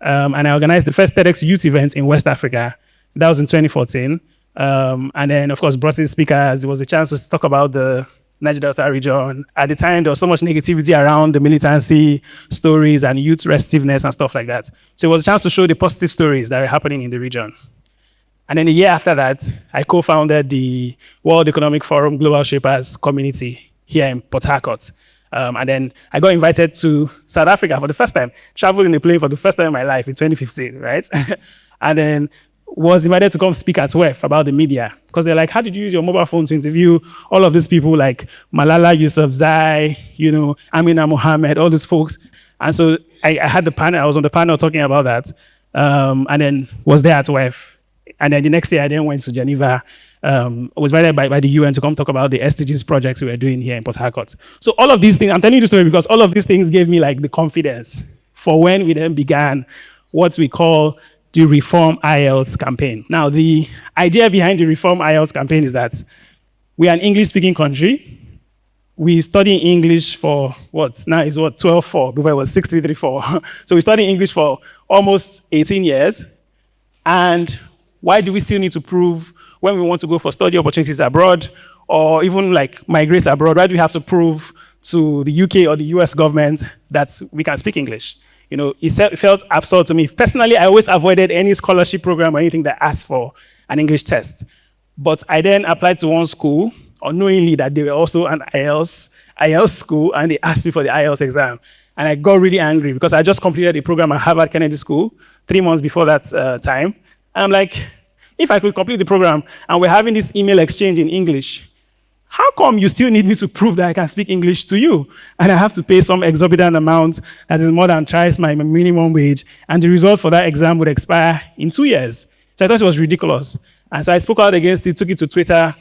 and I organized the first TEDx Youth event in West Africa. That was in 2014. And then, of course, brought in speakers. It was a chance to talk about the Niger Delta region. At the time, there was so much negativity around the militancy stories and youth restiveness and stuff like that. So it was a chance to show the positive stories that were happening in the region. And then a year after that, I co-founded the World Economic Forum Global Shapers community here in Port Harcourt. And then I got invited to South Africa for the first time, traveled in a plane for the first time in my life in 2015, right? And then was invited to come speak at WEF about the media. Because they're like, how did you use your mobile phone to interview all of these people like Malala Yousafzai, Amina Mohammed, all these folks. And so I had the panel, I was on the panel talking about that. And then was there at WEF. And then the next year I then went to Geneva, was invited by the UN to come talk about the SDGs projects we were doing here in Port Harcourt. So all of these things, I'm telling you the story because all of these things gave me like the confidence for when we then began what we call the Reform IELTS campaign. Now, the idea behind the Reform IELTS campaign is that we are an English-speaking country. We study English for now is 12-4, before it was 63-4. So we study English for almost 18 years. And why do we still need to prove when we want to go for study opportunities abroad or even like migrate abroad, why do we have to prove to the UK or the US government that we can speak English? It felt absurd to me. Personally, I always avoided any scholarship program or anything that asked for an English test. But I then applied to one school, unknowingly that they were also an IELTS school, and they asked me for the IELTS exam. And I got really angry because I just completed a program at Harvard Kennedy School 3 months before that time. And I'm like, if I could complete the program and we're having this email exchange in English, how come you still need me to prove that I can speak English to you? And I have to pay some exorbitant amount that is more than twice my minimum wage, and the result for that exam would expire in 2 years. So I thought it was ridiculous. And so I spoke out against it, took it to Twitter.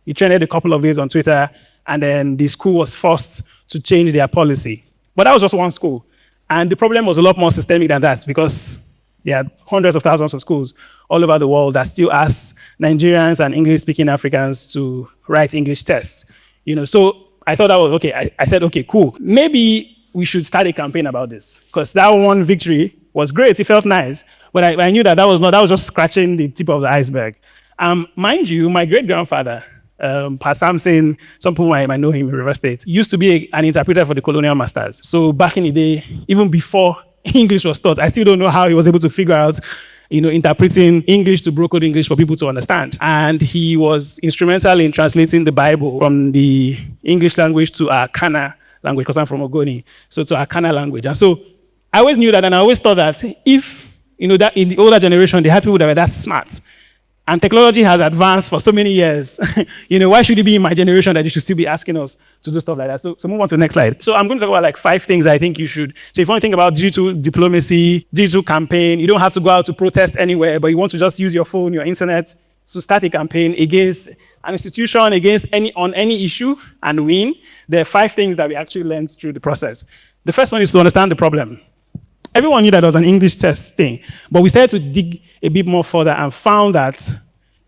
It trended a couple of days on Twitter, and then the school was forced to change their policy. But that was just one school. And the problem was a lot more systemic than that because there are hundreds of thousands of schools all over the world that still ask Nigerians and English-speaking Africans to write English tests. So I thought that was okay. I said, okay, cool. Maybe we should start a campaign about this because that one victory was great. It felt nice, but I knew that was just scratching the tip of the iceberg. Mind you, my great-grandfather, Pa Samson, some people might know him in River State, used to be an interpreter for the colonial masters. So back in the day, even before English was taught, I still don't know how he was able to figure out, interpreting English to broken English for people to understand. And he was instrumental in translating the Bible from the English language to our Kana language, because I'm from Ogoni, so to our Kana language. And so I always knew that, and I always thought that if, that in the older generation, they had people that were that smart, and technology has advanced for so many years. Why should it be in my generation that you should still be asking us to do stuff like that? So move on to the next slide. So I'm going to talk about like 5 things I think you should. So if you want to think about digital diplomacy, digital campaign, you don't have to go out to protest anywhere, but you want to just use your phone, your internet to start a campaign against an institution, on any issue and win. There are 5 things that we actually learned through the process. The first one is to understand the problem. Everyone knew that it was an English test thing, but we started to dig a bit more further and found that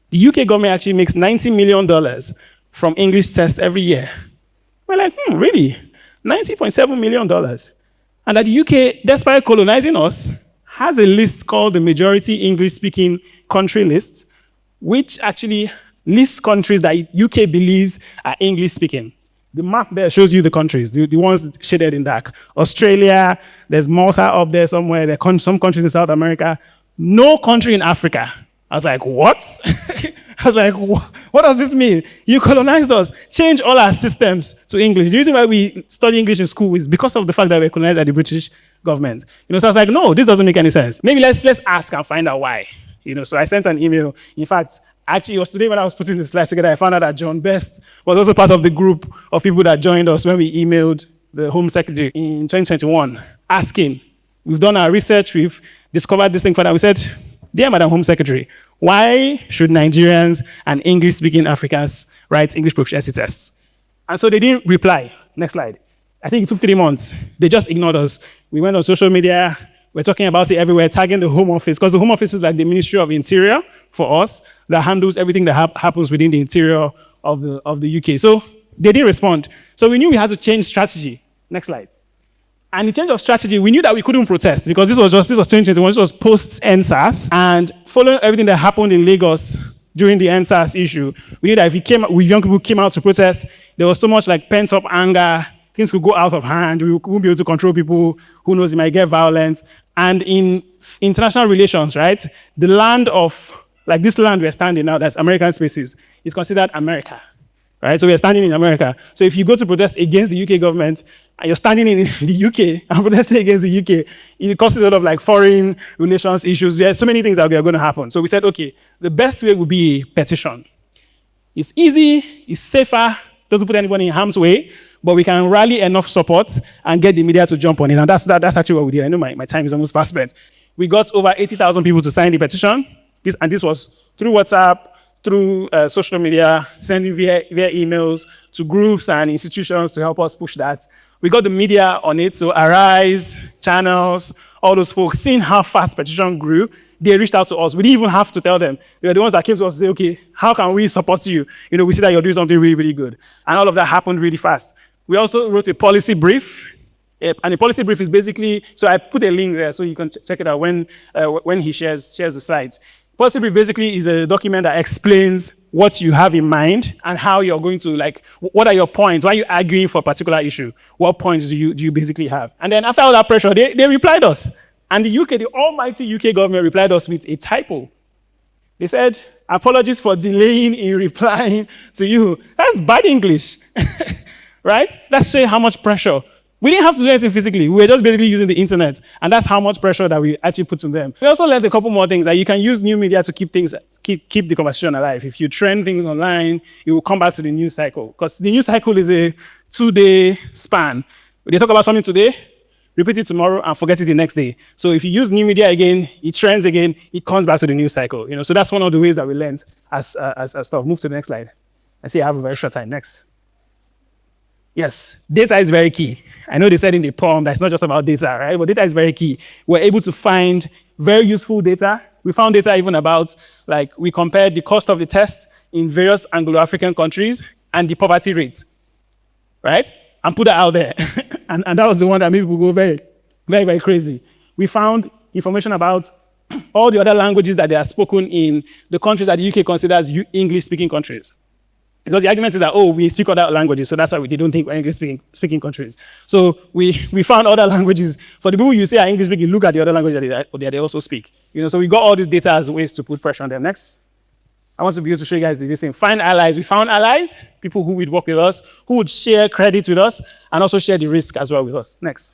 the UK government actually makes $90 million from English tests every year. We're like, really? $90.7 million. And that the UK, despite colonizing us, has a list called the Majority English-Speaking Country List, which actually lists countries that UK believes are English-speaking. The map there shows you the countries, the ones shaded in dark. Australia, there's Malta up there somewhere, there are some countries in South America, no country in Africa. I was like, what? I was like, what does this mean? You colonized us, change all our systems to English. The reason why we study English in school is because of the fact that we're colonized by the British government. So I was like, no, this doesn't make any sense. Maybe let's ask and find out why. So I sent an email. In fact, actually, it was today when I was putting the slides together, I found out that John Best was also part of the group of people that joined us when we emailed the Home Secretary in 2021, asking, we've done our research, we've discovered this thing for that. We said, dear Madam Home Secretary, why should Nigerians and English-speaking Africans write English proficiency tests? And so they didn't reply. Next slide. I think it took 3 months. They just ignored us. We went on social media. We're talking about it everywhere, tagging the Home Office, because the Home Office is like the Ministry of Interior for us that handles everything that happens within the interior of the UK. So they didn't respond. So we knew we had to change strategy. Next slide. And in change of strategy, we knew that we couldn't protest because this was 2021, this was post-NSAS. And following everything that happened in Lagos during the NSAS issue, we knew that if young people came out to protest, there was so much like pent-up anger, things could go out of hand, we wouldn't be able to control people, who knows, it might get violent. And in international relations, right, the land of, like this land we're standing now, that's American spaces, is considered America. Right? So we're standing in America. So if you go to protest against the UK government, and you're standing in the UK and protesting against the UK, it causes a lot of like foreign relations issues. There's so many things that are going to happen. So we said, okay, the best way would be a petition. It's easy, it's safer, doesn't put anybody in harm's way, but we can rally enough support and get the media to jump on it. And that's actually what we did. I know my time is almost fast spent. We got over 80,000 people to sign the petition. This was through WhatsApp, through social media, sending via emails to groups and institutions to help us push that. We got the media on it, so Arise, channels, all those folks, seeing how fast petition grew, they reached out to us. We didn't even have to tell them. They were the ones that came to us and say, okay, how can we support you? You know, we see that you're doing something really, really good. And all of that happened really fast. We also wrote a policy brief. And the policy brief is basically, so I put a link there so you can check it out when he shares the slides. Policy brief basically is a document that explains what you have in mind and how you're going to, like, what are your points? Why are you arguing for a particular issue? What points do you basically have? And then after all that pressure, they replied us. And the almighty UK government replied us with a typo. They said, apologies for delaying in replying to you. That's bad English, right? That's showing how much pressure. We didn't have to do anything physically. We were just basically using the internet. And that's how much pressure that we actually put on them. We also learned a couple more things, that you can use new media to keep the conversation alive. If you trend things online, it will come back to the news cycle. Because the news cycle is a 2-day span. They talk about something today, repeat it tomorrow, and forget it the next day. So if you use new media again, it trends again, it comes back to the news cycle. You know, so that's one of the ways that we learned as stuff. Move to the next slide. I see I have a very short time. Next. Yes, data is very key. I know they said in the poem that it's not just about data, right? But data is very key. We're able to find very useful data. We found data even about, like, we compared the cost of the test in various Anglo-African countries and the poverty rates, right? And put that out there. and that was the one that made people go very, very, very crazy. We found information about all the other languages that they are spoken in the countries that the UK considers English-speaking countries. Because the argument is that, oh, we speak other languages, so that's why they don't think we're English-speaking countries. So we found other languages. For the people you say are English-speaking, look at the other languages that they also speak. You know, so we got all this data as ways to put pressure on them. Next. I want to be able to show you guys this thing. Find allies. We found allies, people who would work with us, who would share credit with us, and also share the risk as well with us. Next.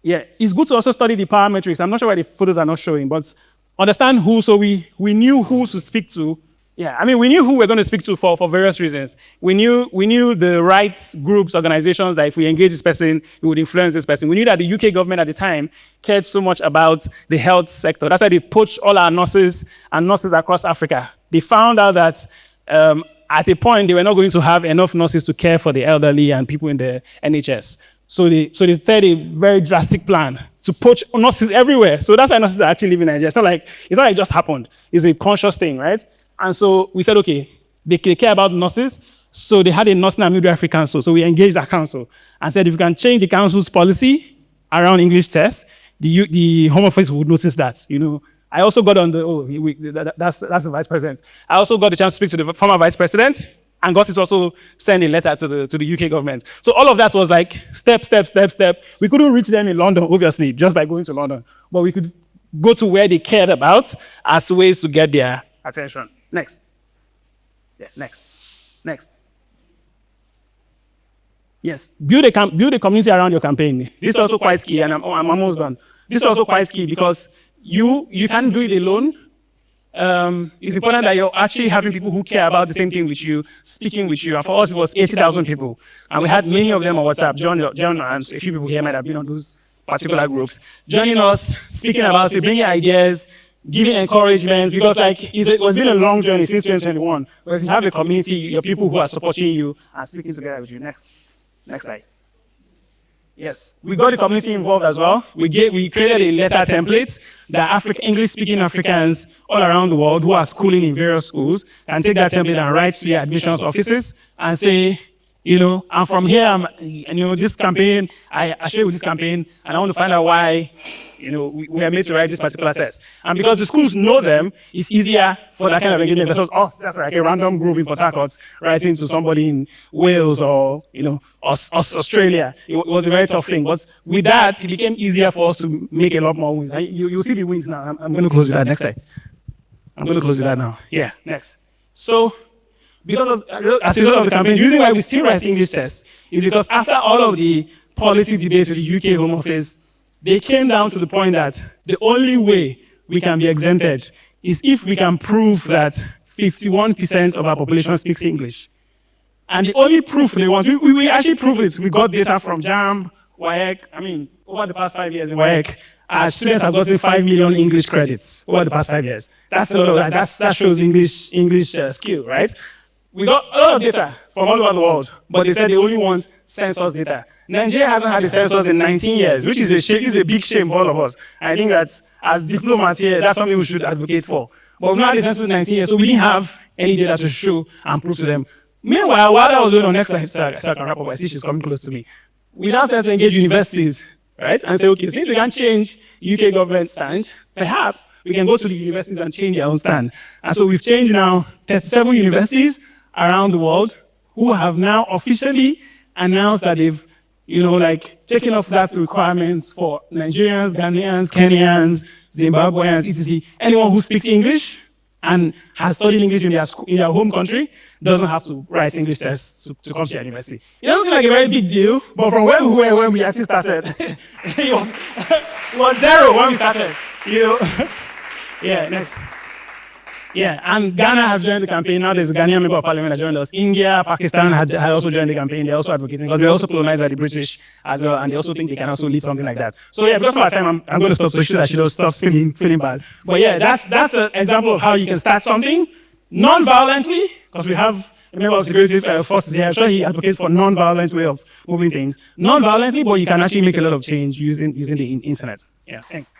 Yeah, it's good to also study the power metrics. I'm not sure why the photos are not showing, but understand who, so we knew who to speak to. Yeah, I mean, we knew who we're going to speak to for various reasons. We knew the rights groups, organizations that if we engage this person, it would influence this person. We knew that the UK government at the time cared so much about the health sector. That's why they poached all our nurses and nurses across Africa. They found out that at a point, they were not going to have enough nurses to care for the elderly and people in the NHS. So they set a very drastic plan to poach nurses everywhere. So that's why nurses are actually living in Nigeria. It's not like it just happened. It's a conscious thing, right? And so we said, okay, they care about nurses. So they had a nursing and midwifery council. So we engaged that council and said, if you can change the council's policy around English tests, the Home Office would notice that. You know, I also got on that's the vice president. I also got the chance to speak to the former vice president and got it to also send a letter to the UK government. So all of that was like step. We couldn't reach them in London, obviously, just by going to London. But we could go to where they cared about as ways to get their attention. Next. Yeah, next. Yes, build a community around your campaign. This is also quite key, and I'm almost done. This is also quite key because you can't do it alone. It's important that you're actually having people who care about the same thing with you, speaking with you. And for us, it was 80,000 people. And we had many of them on WhatsApp. John and a few people here might have been on those particular groups. Joining us, speaking about it, bringing ideas, giving encouragements, because it was been a long journey since 2021. But if you have a community, your people who are supporting you and speaking together with you. Next slide. Yes, we got the community involved as well. We created a letter template that English-speaking Africans all around the world who are schooling in various schools can take that template and write to the admissions offices and say, And from here, this campaign, I share with this campaign, and I want to find out why, we are made to write this particular test. And because the schools know them, it's easier for that kind of engagement versus that's like a random group in Port Harcourt writing to somebody in Wales or, Australia. It was a very tough thing. But with that, it became easier for us to make a lot more wins. You'll see the wins now. I'm going to close with that next slide. I'm going to close with that now. Yeah, next. So, because of, as a result of the campaign, the reason why we still write English tests is because after all of the policy debates with the UK Home Office, they came down to the point that the only way we can be exempted is if we can prove that 51% of our population speaks English. And the only proof they want, we actually proved it. We got data from JAMB, WAEC. Over the past 5 years in WAEC, our students have gotten 5 million English credits over the past 5 years. That's a lot of that. That shows English skill, right? We got a lot of data from all over the world, but they said they only want census data. Nigeria hasn't had a census in 19 years, which is a big shame for all of us. I think that as diplomats here, that's something we should advocate for. But we've not had a census in 19 years, so we didn't have any data to show and prove to them. Meanwhile, while I was doing on next slide, so I can wrap up, I see she's coming close to me. We now start to engage universities, right? And say, okay, since we can't change UK government stand, perhaps we can go to the universities and change their own stand. And so we've changed now 37 universities around the world who have now officially announced that they've, taken off that requirements for Nigerians, Ghanaians, Kenyans, Zimbabweans, etc. Anyone who speaks English and has studied English in their home country doesn't have to write English tests to come to their university. It doesn't seem like a very big deal, but from where we were when we actually started, it was zero when we started, Yeah, next. Yeah, and Ghana have joined the campaign. Now there's a Ghanaian member of parliament that joined us. India, Pakistan had also joined the campaign. They're also advocating because they're also colonized by the British as well, and they also think they can also lead something like that. So yeah, because of our time, I'm going to stop so she don't stop feeling bad. But yeah, that's an example of how you can start something non-violently, because we have a member of security forces here. I'm sure he advocates for non-violent way of moving things. Non-violently, but you can actually make a lot of change using the internet. Yeah, thanks.